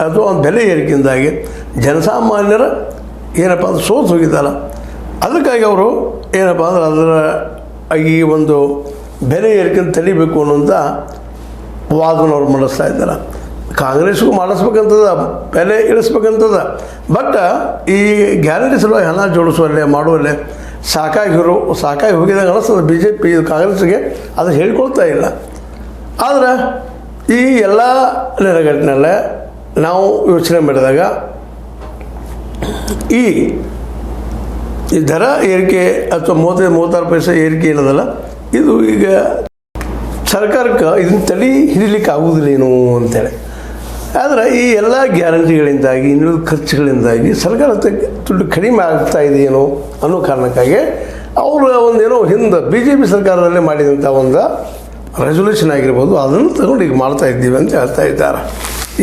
ಅಥವಾ ಒಂದು ಬೆಲೆ ಏರಿಕೆಯಿಂದಾಗಿ ಜನಸಾಮಾನ್ಯರ ಏನಪ್ಪ ಅಂದ್ರೆ ಸೋತು ಹೋಗಿದ್ದಲ್ಲ, ಅದಕ್ಕಾಗಿ ಅವರು ಏನಪ್ಪ ಅಂದ್ರೆ ಅದರ ಈ ಒಂದು ಬೆಲೆ ಏರಿಕೆಯನ್ನು ತಡಿಬೇಕು ಅನ್ನೋಂಥ ವಾದನ ಅವ್ರು ಮಾಡಿಸ್ತಾ ಇದ್ದಾರೆ. ಕಾಂಗ್ರೆಸ್ಗೂ ಮಾಡಿಸ್ಬೇಕಂತದ, ಬೆಲೆ ಇಳಿಸ್ಬೇಕಂತದ. ಬಟ್ ಈ ಗ್ಯಾರಂಟಿ ಸಲುವಾಗಿ ಹಣ ಜೋಡಿಸುವಲ್ಲೇ ಮಾಡುವಲ್ಲೇ ಸಾಕಾಗಿ ಹೋಗಿದಾಗ ಅನಿಸ್ತದೆ ಬಿ ಜೆ ಪಿ ಕಾಂಗ್ರೆಸ್ಗೆ ಅದು ಹೇಳ್ಕೊಳ್ತಾ ಇಲ್ಲ. ಆದರೆ ಈ ಎಲ್ಲ ನೆಲೆಗಟ್ಟಿನಲ್ಲೇ ನಾವು ಯೋಚನೆ ಮಾಡಿದಾಗ ಈ ದರ ಏರಿಕೆ ಅಥವಾ 36 ಪೈಸೆ ಏರಿಕೆ ಏನದಲ್ಲ, ಇದು ಈಗ ಸರ್ಕಾರಕ್ಕೆ ಇದನ್ನು ತಡೆ ಹಿಡಿಲಿಕ್ಕೆ ಆಗುವುದಿಲ್ಲೇನೋ ಅಂತೇಳಿ. ಆದರೆ ಈ ಎಲ್ಲ ಗ್ಯಾರಂಟಿಗಳಿಂದಾಗಿ ಇನ್ನುಳಿದ ಖರ್ಚುಗಳಿಂದಾಗಿ ಸರ್ಕಾರದ ದುಡ್ಡು ಕಡಿಮೆ ಆಗ್ತಾ ಇದೆಯೇನೋ ಅನ್ನೋ ಕಾರಣಕ್ಕಾಗಿ ಅವರು ಒಂದೇನೋ ಹಿಂದೆ ಬಿ ಜೆ ಪಿ ಸರ್ಕಾರದಲ್ಲೇ ಮಾಡಿದಂಥ ಒಂದು ರೆಸೊಲ್ಯೂಷನ್ ಆಗಿರ್ಬೋದು, ಅದನ್ನು ತಗೊಂಡು ಈಗ ಮಾಡ್ತಾ ಇದ್ದೀವಿ ಅಂತ ಹೇಳ್ತಾ ಇದ್ದಾರೆ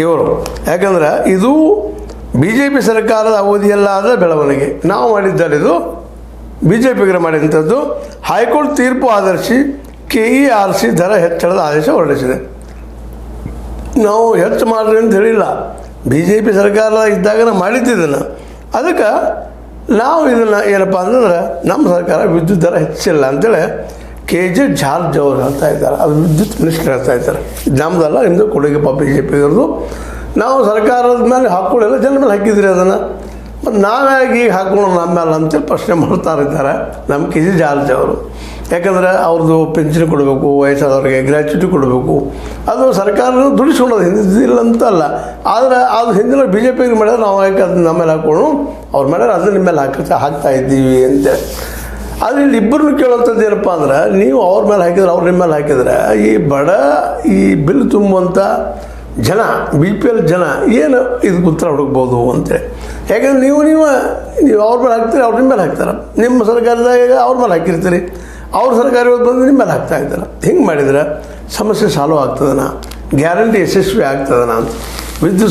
ಇವರು. ಯಾಕಂದ್ರೆ ಇದು ಬಿ ಜೆ ಪಿ ಸರ್ಕಾರದ ಅವಧಿಯಲ್ಲಾದ ಬೆಳವಣಿಗೆ. ನಾವು ಮಾಡಿದ್ದಾರೆ ಇದು ಬಿ ಜೆ ಪಿಗರು ಮಾಡಿದಂಥದ್ದು. ಹೈಕೋರ್ಟ್ ತೀರ್ಪು ಆಧರಿಸಿ KERC ದರ ಹೆಚ್ಚಳದ ಆದೇಶ ಹೊರಡಿಸಿದೆ. ನಾವು ಹೆಚ್ಚು ಮಾಡಿರಿ ಅಂತ ಹೇಳಿಲ್ಲ, ಬಿ ಜೆ ಪಿ ಸರ್ಕಾರ ಇದ್ದಾಗ ನಾವು ಮಾಡಿದ್ದಿದ್ದನ್ನು. ಅದಕ್ಕೆ ನಾವು ಇದನ್ನು ಏನಪ್ಪ ಅಂತಂದ್ರೆ ನಮ್ಮ ಸರ್ಕಾರ ವಿದ್ಯುತ್ ದರ ಹೆಚ್ಚಿಲ್ಲ ಅಂತೇಳಿ KJ ಜಾರ್ಜ್ ಅವರು ಹೇಳ್ತಾ ಇದ್ದಾರೆ. ಅದು ವಿದ್ಯುತ್ ಮಿನಿಸ್ಟರ್ ಹೇಳ್ತಾ ಇದ್ದಾರೆ. ನಮ್ಮದಲ್ಲ, ನಿಮ್ಮದು ಕೊಡುಗೆ ಬಿ ಜೆ ಪಿಗರದು. ನಾವು ಸರ್ಕಾರದ ಮೇಲೆ ಹಾಕ್ಕೊಳ್ಳಿಲ್ಲ, ಜನ ಮೇಲೆ ಹಾಕಿದ್ರಿ ಅದನ್ನು. ಮತ್ತು ನಾವ್ಯಾಗಿ ಹಾಕ್ಕೊಳ್ಳೋ ನಮ್ಮ ಮೇಲೆ ಅಂತೇಳಿ ಪ್ರಶ್ನೆ ಮಾಡ್ತಾ ಇದ್ದಾರೆ ನಮ್ಮ KJ ಜಾರ್ಜ್ ಅವರು. ಯಾಕಂದರೆ ಅವ್ರದ್ದು ಪೆನ್ಷನ್ ಕೊಡಬೇಕು, ವಯಸ್ಸಾದವ್ರಿಗೆ ಗ್ರ್ಯಾಚ್ಯುಟಿ ಕೊಡಬೇಕು, ಅದು ಸರ್ಕಾರ ದುಡಿಸ್ಕೊಳ್ಳೋದು ಹಿಂದಿಲ್ಲ ಅಂತಲ್ಲ. ಆದರೆ ಅದು ಹಿಂದಿನ ಬಿ ಜೆ ಪಿಗೆ ಮಾಡಿದ್ರೆ ನಾವು ಯಾಕೆ ಅದನ್ನ ನಮ್ಮ ಮೇಲೆ ಹಾಕ್ಕೊಂಡು ಅವ್ರ ಮೇಲೆ ಅದನ್ನ ನಿಮ್ಮ ಮೇಲೆ ಹಾಕ್ತಾ ಇದ್ದೀವಿ ಅಂತೇಳಿ. ಆದರೆ ಇಲ್ಲಿ ಇಬ್ಬರನ್ನು ಕೇಳೋಂಥದ್ದು ಏನಪ್ಪ ಅಂದ್ರೆ, ನೀವು ಅವ್ರ ಮೇಲೆ ಹಾಕಿದ್ರೆ ಅವ್ರ ನಿಮ್ಮ ಮೇಲೆ ಹಾಕಿದ್ರೆ ಈ ಬಡ ಈ ಬಿಲ್ ತುಂಬುವಂಥ ಜನ BPL ಜನ ಏನು ಇದಕ್ಕೆ ಉತ್ತರ ಹುಡುಕ್ಬೋದು ಅಂತೇಳಿ. ಯಾಕಂದ್ರೆ ನೀವು ಅವ್ರ ಮೇಲೆ ಹಾಕ್ತೀರಿ, ಅವ್ರ ನಿಮ್ಮ ಮೇಲೆ ಹಾಕ್ತಾರೆ. ನಿಮ್ಮ ಸರ್ಕಾರದಾಗ ಅವ್ರ ಮೇಲೆ ಹಾಕಿರ್ತೀರಿ, ಅವ್ರ ಸರ್ಕಾರ ಬಂದು ನಿಮ್ಮ ಮೇಲೆ ಹಾಕ್ತಾ ಇದ್ದಾರೆ. ಹಿಂಗೆ ಮಾಡಿದ್ರೆ ಸಮಸ್ಯೆ ಸಾಲ್ವ್ ಆಗ್ತದನ, ಗ್ಯಾರಂಟಿ ಯಶಸ್ವಿ ಆಗ್ತದನ ಅಂತ ವಿದ್ಯುತ್